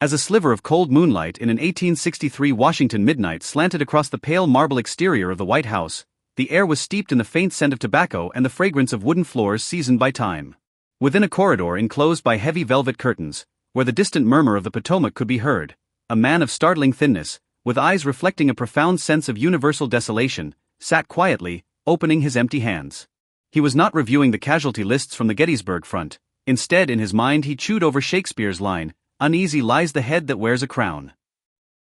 As a sliver of cold moonlight in an 1863 Washington midnight slanted across the pale marble exterior of the White House, the air was steeped in the faint scent of tobacco and the fragrance of wooden floors seasoned by time. Within a corridor enclosed by heavy velvet curtains, where the distant murmur of the Potomac could be heard, a man of startling thinness, with eyes reflecting a profound sense of universal desolation, sat quietly, opening his empty hands. He was not reviewing the casualty lists from the Gettysburg front. Instead, in his mind he chewed over Shakespeare's line, "Uneasy lies the head that wears a crown."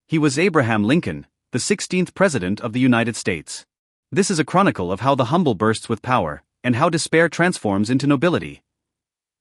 He was Abraham Lincoln, the 16th President of the United States. This is a chronicle of how the humble bursts with power, and how despair transforms into nobility.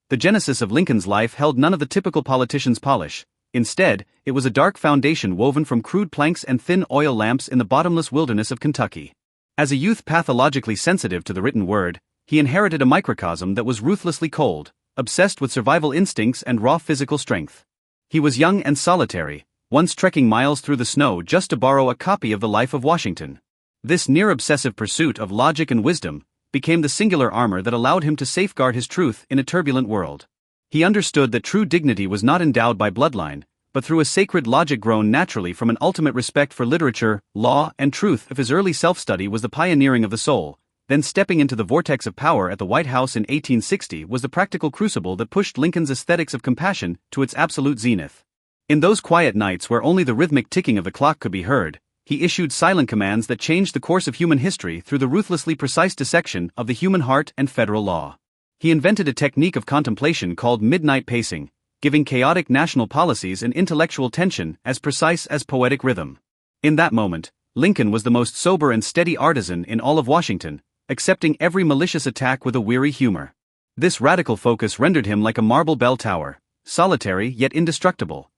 The genesis of Lincoln's life held none of the typical politician's polish. Instead, it was a dark foundation woven from crude planks and thin oil lamps in the bottomless wilderness of Kentucky. As a youth pathologically sensitive to the written word, he inherited a microcosm that was ruthlessly cold, obsessed with survival instincts and raw physical strength. He was young and solitary, once trekking miles through the snow just to borrow a copy of the Life of Washington. This near-obsessive pursuit of logic and wisdom became the singular armor that allowed him to safeguard his truth in a turbulent world. He understood that true dignity was not endowed by bloodline, but through a sacred logic grown naturally from an ultimate respect for literature, law, and truth. If his early self-study was the pioneering of the soul, then stepping into the vortex of power at the White House in 1860 was the practical crucible that pushed Lincoln's aesthetics of compassion to its absolute zenith. In those quiet nights where only the rhythmic ticking of the clock could be heard, he issued silent commands that changed the course of human history through the ruthlessly precise dissection of the human heart and federal law. He invented a technique of contemplation called midnight pacing, giving chaotic national policies an intellectual tension as precise as poetic rhythm. In that moment, Lincoln was the most sober and steady artisan in all of Washington, accepting every malicious attack with a weary humor. This radical focus rendered him like a marble bell tower, solitary yet indestructible.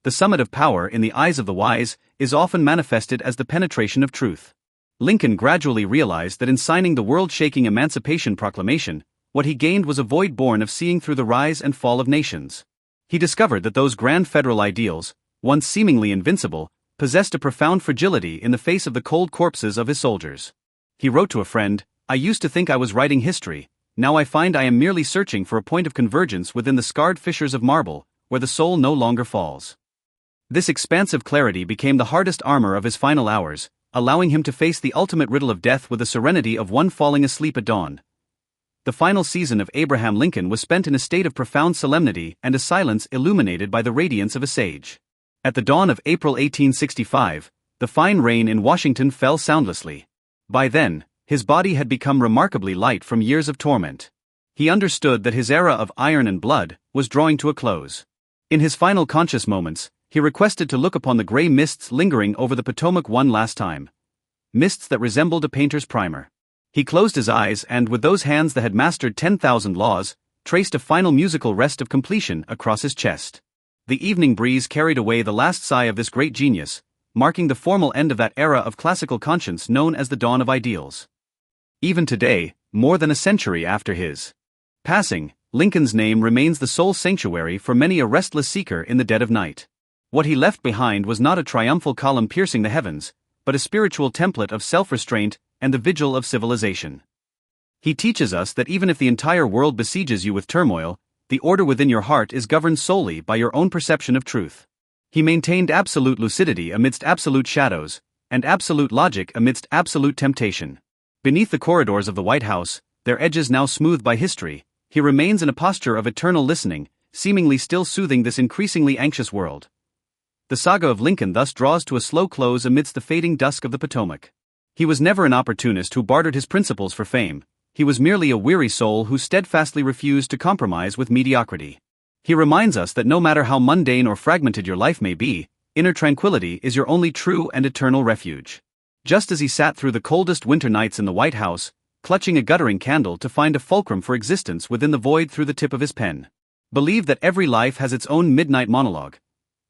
The summit of power in the eyes of the wise is often manifested as the penetration of truth. Lincoln gradually realized that in signing the world-shaking Emancipation Proclamation, what he gained was a void born of seeing through the rise and fall of nations. He discovered that those grand federal ideals, once seemingly invincible, possessed a profound fragility in the face of the cold corpses of his soldiers. He wrote to a friend, "I used to think I was writing history, now I find I am merely searching for a point of convergence within the scarred fissures of marble, where the soul no longer falls." This expansive clarity became the hardest armor of his final hours, allowing him to face the ultimate riddle of death with the serenity of one falling asleep at dawn. The final season of Abraham Lincoln was spent in a state of profound solemnity and a silence illuminated by the radiance of a sage. At the dawn of April 1865, the fine rain in Washington fell soundlessly. By then, his body had become remarkably light from years of torment. He understood that his era of iron and blood was drawing to a close. In his final conscious moments, he requested to look upon the gray mists lingering over the Potomac one last time. Mists that resembled a painter's primer. He closed his eyes and, with those hands that had mastered 10,000 laws, traced a final musical rest of completion across his chest. The evening breeze carried away the last sigh of this great genius, marking the formal end of that era of classical conscience known as the dawn of ideals. Even today, more than a century after his passing, Lincoln's name remains the sole sanctuary for many a restless seeker in the dead of night. What he left behind was not a triumphal column piercing the heavens, but a spiritual template of self-restraint and the vigil of civilization. He teaches us that even if the entire world besieges you with turmoil, the order within your heart is governed solely by your own perception of truth. He maintained absolute lucidity amidst absolute shadows, and absolute logic amidst absolute temptation. Beneath the corridors of the White House, their edges now smoothed by history, he remains in a posture of eternal listening, seemingly still soothing this increasingly anxious world. The saga of Lincoln thus draws to a slow close amidst the fading dusk of the Potomac. He was never an opportunist who bartered his principles for fame. He was merely a weary soul who steadfastly refused to compromise with mediocrity. He reminds us that no matter how mundane or fragmented your life may be, inner tranquility is your only true and eternal refuge. Just as he sat through the coldest winter nights in the White House, clutching a guttering candle to find a fulcrum for existence within the void through the tip of his pen. Believe that every life has its own midnight monologue.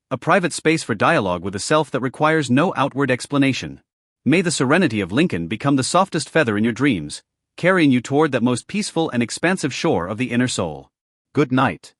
A private space for dialogue with a self that requires no outward explanation. May the serenity of Lincoln become the softest feather in your dreams, carrying you toward that most peaceful and expansive shore of the inner soul. Good night.